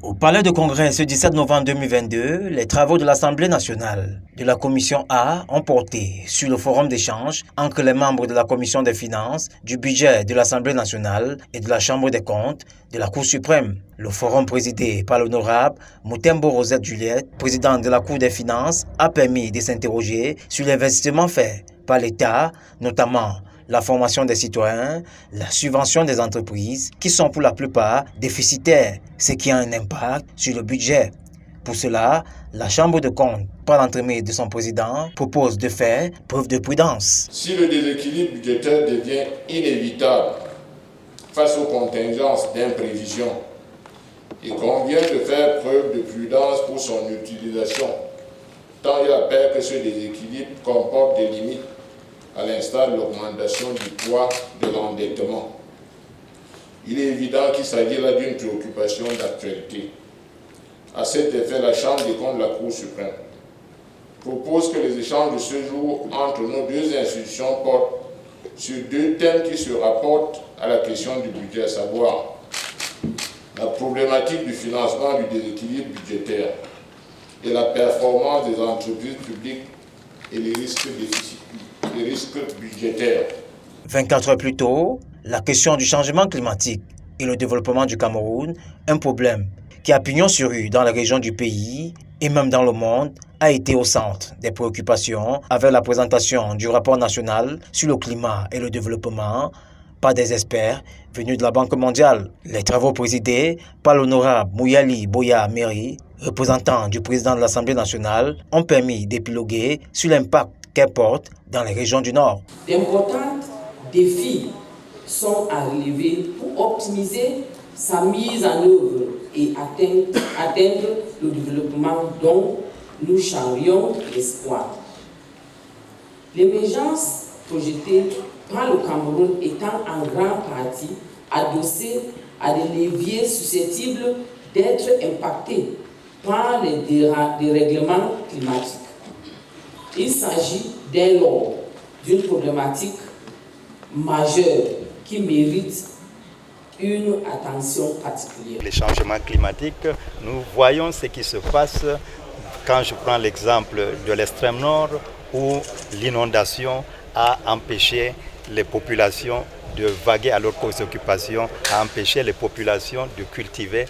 Au Palais de Congrès, ce 17 novembre 2022, les travaux de l'Assemblée nationale de la Commission A ont porté sur le forum d'échange entre les membres de la Commission des finances, du budget de l'Assemblée nationale et de la Chambre des comptes de la Cour suprême. Le forum présidé par l'honorable Moutembo Rosette Juliette, président de la Cour des finances, a permis de s'interroger sur l'investissement fait par l'État, notamment la formation des citoyens, la subvention des entreprises, qui sont pour la plupart déficitaires, ce qui a un impact sur le budget. Pour cela, la Chambre de comptes, par l'entremise de son président, propose de faire preuve de prudence. Si le déséquilibre budgétaire devient inévitable face aux contingences d'imprévision, il convient de faire preuve de prudence pour son utilisation, tant il appelle que ce déséquilibre comporte des limites, à l'instar de l'augmentation du poids de l'endettement. Il est évident qu'il s'agit là d'une préoccupation d'actualité. À cet effet, la Chambre des comptes de la Cour suprême propose que les échanges de ce jour entre nos deux institutions portent sur deux thèmes qui se rapportent à la question du budget, à savoir la problématique du financement du déséquilibre budgétaire et la performance des entreprises publiques et les risques budgétaires. 24 heures plus tôt, la question du changement climatique et le développement du Cameroun, un problème qui a pignon sur rue dans les régions du pays et même dans le monde, a été au centre des préoccupations avec la présentation du rapport national sur le climat et le développement par des experts venus de la Banque mondiale. Les travaux présidés par l'honorable Mouyali Boya Meri, représentant du président de l'Assemblée nationale, ont permis d'épiloguer sur l'impact qu'elle porte dans les régions du Nord. D'importants défis sont à relever pour optimiser sa mise en œuvre et atteindre le développement dont nous charrions l'espoir. L'émergence projetée par le Cameroun étant en grande partie adossée à des leviers susceptibles d'être impactés par les dérèglements climatiques. Il s'agit dès lors d'une problématique majeure qui mérite une attention particulière. Les changements climatiques, nous voyons ce qui se passe quand je prends l'exemple de l'extrême nord où l'inondation a empêché les populations de vaguer à leurs occupations, a empêché les populations de cultiver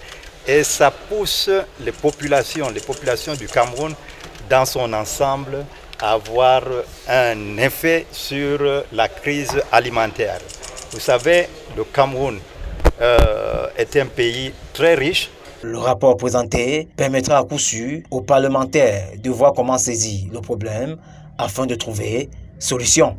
et ça pousse les populations du Cameroun dans son ensemble à avoir un effet sur la crise alimentaire. Vous savez, le Cameroun est un pays très riche. Le rapport présenté permettra à coup sûr aux parlementaires de voir comment saisir le problème afin de trouver solution.